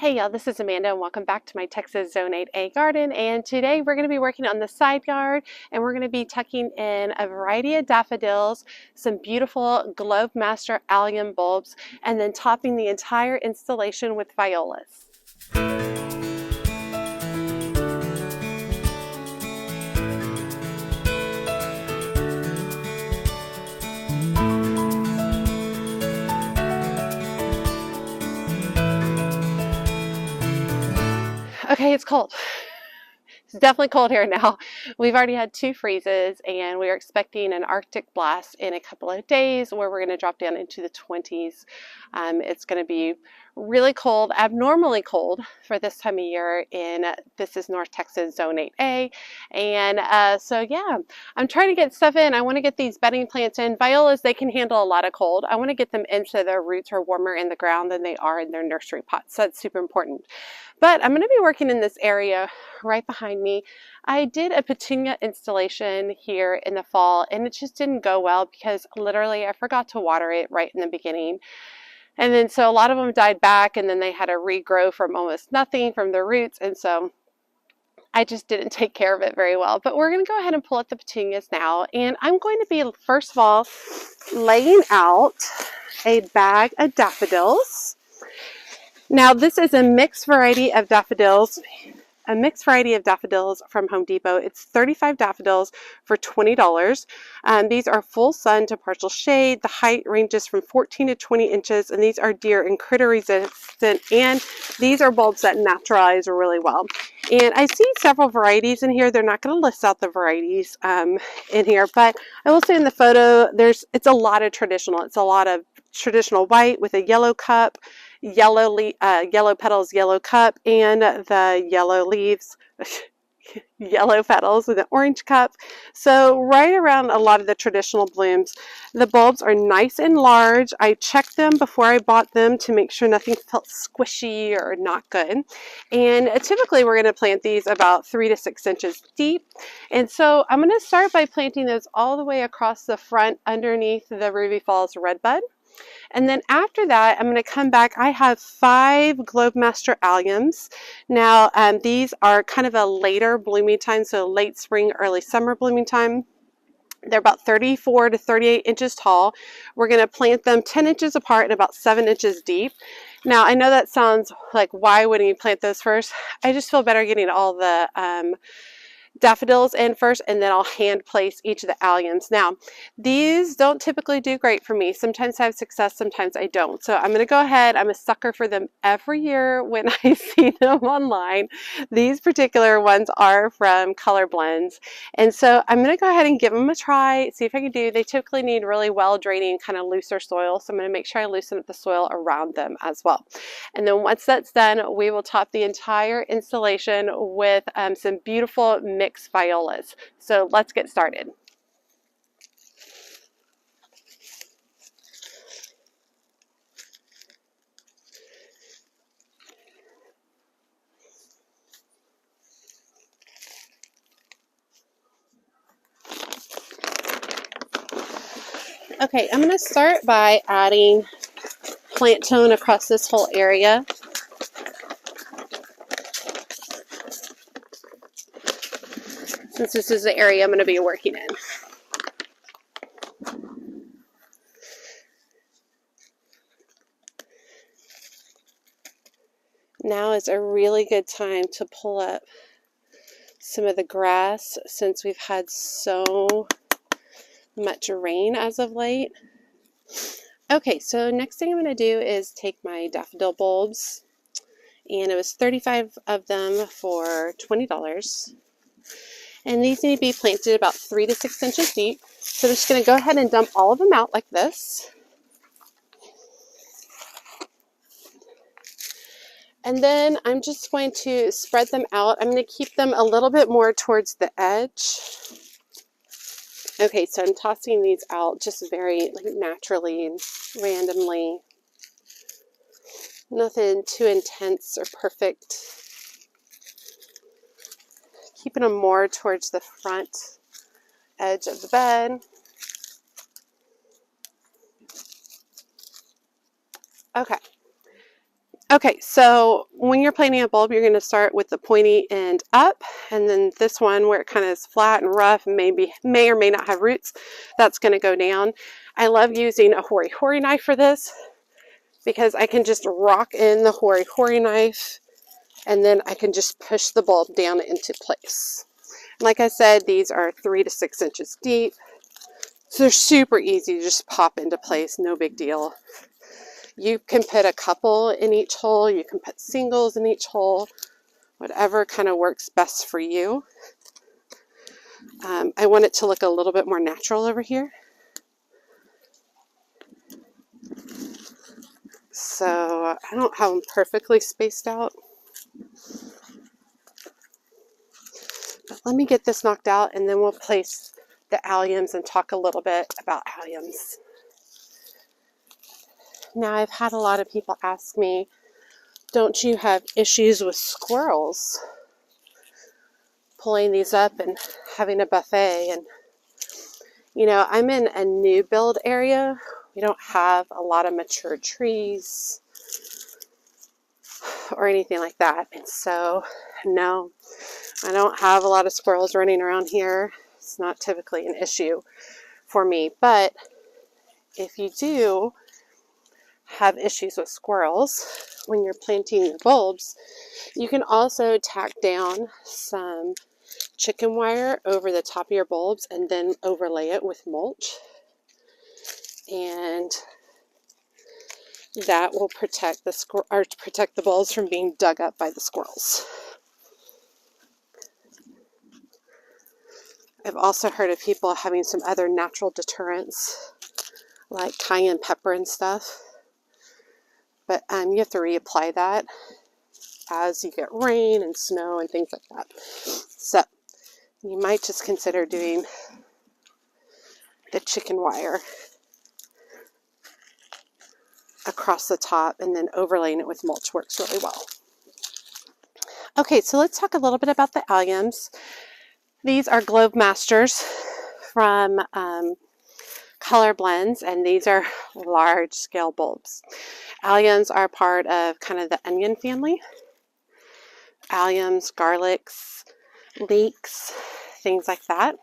Hey y'all, this is Amanda and welcome back to my Texas Zone 8A garden, and today we're going to be working on the side yard and we're going to be tucking in a variety of daffodils, some beautiful Globe Master Allium bulbs, and then topping the entire installation with violas. Okay, it's cold. It's definitely cold here now. We've already had 2 freezes and we're expecting an Arctic blast in a couple of days where we're going to drop down into the 20s. It's going to be really cold, abnormally cold for this time of year this is North Texas Zone 8A. And so yeah, I'm trying to get stuff in. I want to get these bedding plants in. Violas, they can handle a lot of cold. I want to get them in so their roots are warmer in the ground than they are in their nursery pots. So that's super important. But I'm going to be working in this area right behind me. I did a petunia installation here in the fall and it just didn't go well because literally I forgot to water it right in the beginning. And then so a lot of them died back and then they had to regrow from almost nothing from the roots, and so I just didn't take care of it very well. But we're going to go ahead and pull up the petunias now, and I'm going to be first of all laying out a bag of daffodils. Now this is a mixed variety of daffodils. From Home Depot. It's 35 daffodils for $20. These are full sun to partial shade. The height ranges from 14 to 20 inches, and these are deer and critter resistant, and these are bulbs that naturalize really well. And I see several varieties in here. They're not going to list out the varieties in here, but I will say in the photo, it's a lot of traditional. It's a lot of traditional white with a yellow cup, yellow petals, yellow cup, and the yellow leaves, yellow petals with an orange cup. So right around a lot of the traditional blooms. The bulbs are nice and large. I checked them before I bought them to make sure nothing felt squishy or not good. And typically we're going to plant these about 3 to 6 inches deep. And so I'm going to start by planting those all the way across the front underneath the Ruby Falls redbud. And then after that, I'm going to come back. I have 5 Globe Master Alliums. Now, these are kind of a later blooming time, so late spring, early summer blooming time. They're about 34 to 38 inches tall. We're going to plant them 10 inches apart and about 7 inches deep. Now, I know that sounds like, why wouldn't you plant those first? I just feel better getting all the daffodils in first, and then I'll hand place each of the alliums. Now, these don't typically do great for me. Sometimes I have success, sometimes I don't. So I'm going to go ahead. I'm a sucker for them every year when I see them online. These particular ones are from Color Blends. And so I'm going to go ahead and give them a try, see if I can do. They typically need really well draining, kind of looser soil. So I'm going to make sure I loosen up the soil around them as well. And then once that's done, we will top the entire installation with some beautiful mixed violas. So let's get started. Okay, I'm going to start by adding plant tone across this whole area. Since this is the area I'm going to be working in. Now is a really good time to pull up some of the grass since we've had so much rain as of late. Okay, so next thing I'm going to do is take my daffodil bulbs, and it was 35 of them for $20. And these need to be planted about 3 to 6 inches deep. So I'm just going to go ahead and dump all of them out like this. And then I'm just going to spread them out. I'm going to keep them a little bit more towards the edge. Okay, so I'm tossing these out just very naturally and randomly. Nothing too intense or perfect. Keeping them more towards the front edge of the bed. Okay. Okay, so when you're planting a bulb, you're going to start with the pointy end up, and then this one where it kind of is flat and rough and may or may not have roots, that's going to go down. I love using a hori-hori knife for this because I can just rock in the hori-hori knife and then I can just push the bulb down into place. Like I said, these are 3 to 6 inches deep, so they're super easy to just pop into place, no big deal. You can put a couple in each hole, you can put singles in each hole, whatever kind of works best for you. I want it to look a little bit more natural over here. So I don't have them perfectly spaced out. But let me get this knocked out and then we'll place the alliums and talk a little bit about alliums. Now, I've had a lot of people ask me, don't you have issues with squirrels pulling these up and having a buffet? And you know, I'm in a new build area. We don't have a lot of mature trees or anything like that. And so, no, I don't have a lot of squirrels running around here. It's not typically an issue for me. But if you do have issues with squirrels when you're planting your bulbs, you can also tack down some chicken wire over the top of your bulbs and then overlay it with mulch, and that will protect the bulbs from being dug up by the squirrels. I've also heard of people having some other natural deterrents like cayenne pepper and stuff, but you have to reapply that as you get rain and snow and things like that. So you might just consider doing the chicken wire across the top and then overlaying it with mulch works really well. Okay, so let's talk a little bit about the alliums. These are Globe Masters from Color Blends, and these are large scale bulbs. Alliums are part of kind of the onion family. Alliums, garlics, leeks, things like that.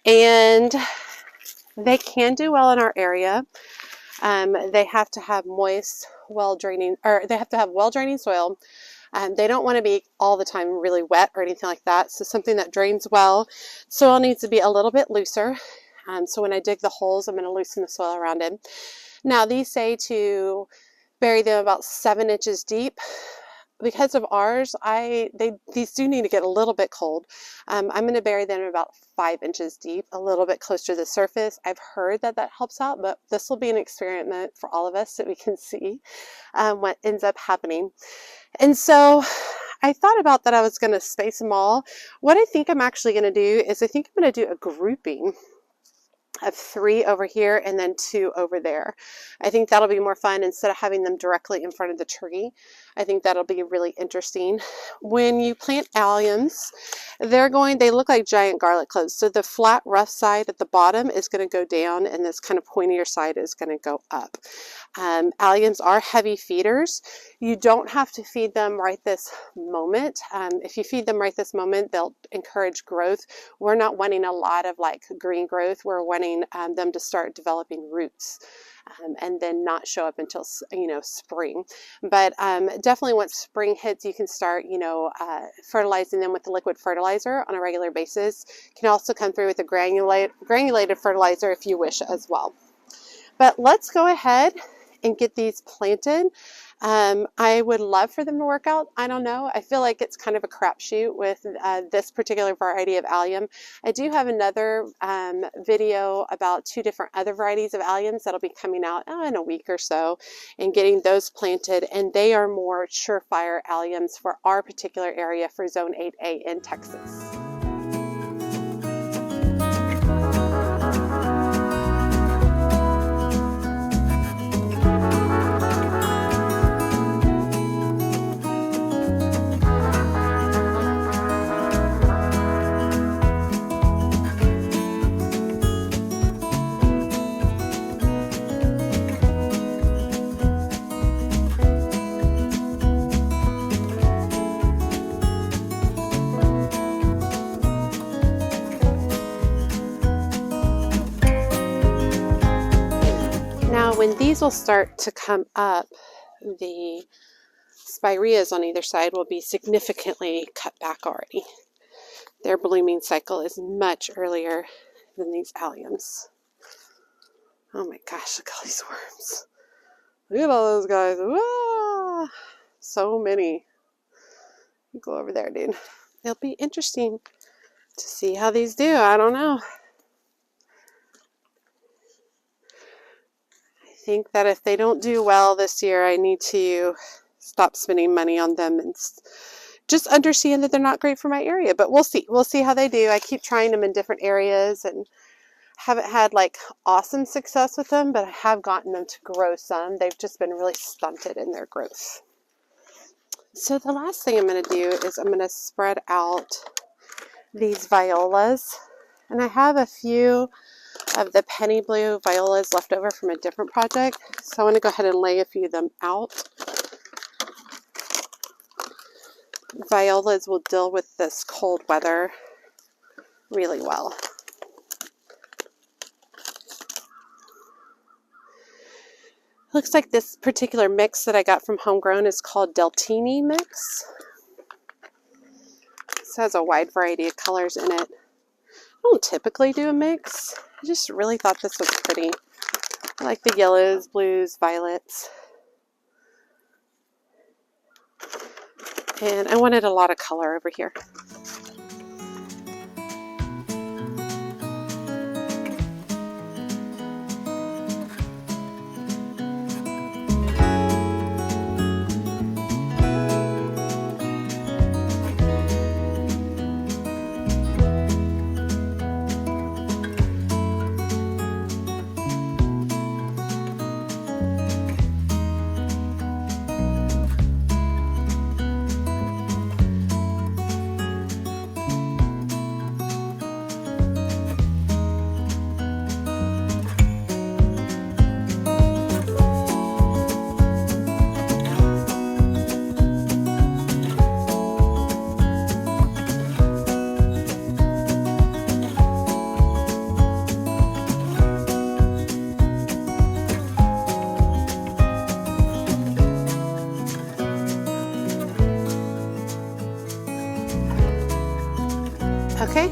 And they can do well in our area. They have to have moist, well-draining soil. They don't want to be all the time really wet or anything like that. So something that drains well. Soil needs to be a little bit looser. So when I dig the holes, I'm going to loosen the soil around it. Now these say to bury them about 7 inches deep. Because of ours, these do need to get a little bit cold. I'm going to bury them about 5 inches deep, a little bit closer to the surface. I've heard that helps out, but this will be an experiment for all of us so we can see what ends up happening. And so I thought about that I was going to space them all. What I think I'm actually going to do is I think I'm going to do a grouping of 3 over here and then 2 over there. I think that'll be more fun instead of having them directly in front of the tree. I think that'll be really interesting. When you plant alliums, they look like giant garlic cloves. So the flat, rough side at the bottom is going to go down and this kind of pointier side is going to go up. Alliums are heavy feeders. You don't have to feed them right this moment. If you feed them right this moment, they'll encourage growth. We're not wanting a lot of like green growth. We're wanting them to start developing roots and then not show up until spring. But definitely once spring hits, you can start fertilizing them with the liquid fertilizer on a regular basis. You can also come through with a granulated fertilizer if you wish as well. But let's go ahead and get these planted. I would love for them to work out. I don't know. I feel like it's kind of a crapshoot with this particular variety of allium. I do have another video about 2 different other varieties of alliums that'll be coming out in a week or so and getting those planted. And they are more surefire alliums for our particular area for Zone 8A in Texas. these will start to come up, the spireas on either side will be significantly cut back already. Their blooming cycle is much earlier than these alliums. Oh my gosh, look at all these worms. Look at all those guys. Ah, so many. Go over there, dude. It'll be interesting to see how these do. I don't know. I think that if they don't do well this year, I need to stop spending money on them and just understand that they're not great for my area. But we'll see. We'll see how they do. I keep trying them in different areas and haven't had like awesome success with them, but I have gotten them to grow some. They've just been really stunted in their growth. So the last thing I'm going to do is I'm going to spread out these violas. And I have a few of the penny blue violas left over from a different project. So I want to go ahead and lay a few of them out. Violas will deal with this cold weather really well. Looks like this particular mix that I got from Homegrown is called Deltini mix. This has a wide variety of colors in it. I don't typically do a mix. I just really thought this was pretty. I like the yellows, blues, violets. And I wanted a lot of color over here. Okay,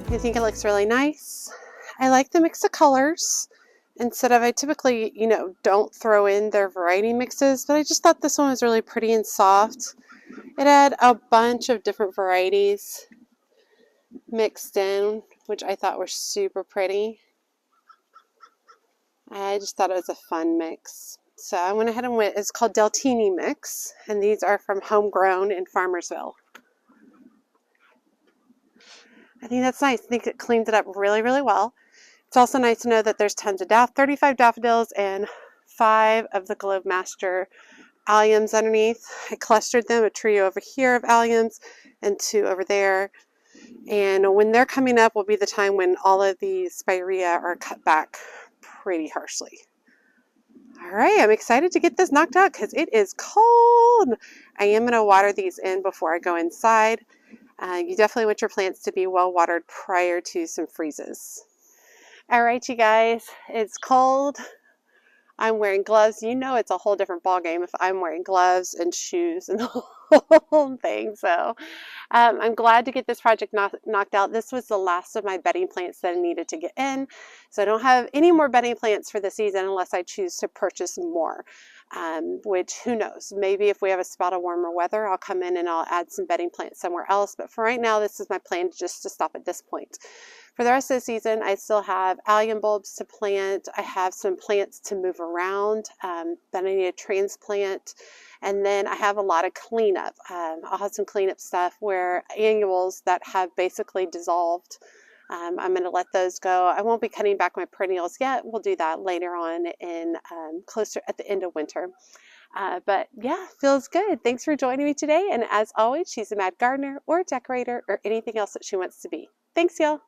I think it looks really nice. I like the mix of colors. Instead of, I typically, don't throw in their variety mixes, but I just thought this one was really pretty and soft. It had a bunch of different varieties mixed in, which I thought were super pretty. I just thought it was a fun mix. So I went ahead and went, it's called Deltini mix, and these are from Homegrown in Farmersville. I think that's nice. I think it cleans it up really, really well. It's also nice to know that there's tons of 35 daffodils and 5 of the Globemaster alliums underneath. I clustered them, a trio over here of alliums and 2 over there. And when they're coming up will be the time when all of these spirea are cut back pretty harshly. All right, I'm excited to get this knocked out because it is cold. I am going to water these in before I go inside. You definitely want your plants to be well watered prior to some freezes. All right, you guys, it's cold. I'm wearing gloves. You know it's a whole different ballgame if I'm wearing gloves and shoes and the whole thing. So I'm glad to get this project knocked out. This was the last of my bedding plants that I needed to get in. So I don't have any more bedding plants for the season unless I choose to purchase more. Which who knows, maybe if we have a spot of warmer weather, I'll come in and I'll add some bedding plants somewhere else. But for right now, this is my plan, just to stop at this point. For the rest of the season, I still have allium bulbs to plant. I have some plants to move around that I need to transplant. And then I have a lot of cleanup. I'll have some cleanup stuff where annuals that have basically dissolved. I'm going to let those go. I won't be cutting back my perennials yet. We'll do that later on in closer at the end of winter. But yeah, feels good. Thanks for joining me today. And as always, she's a mad gardener or decorator or anything else that she wants to be. Thanks, y'all.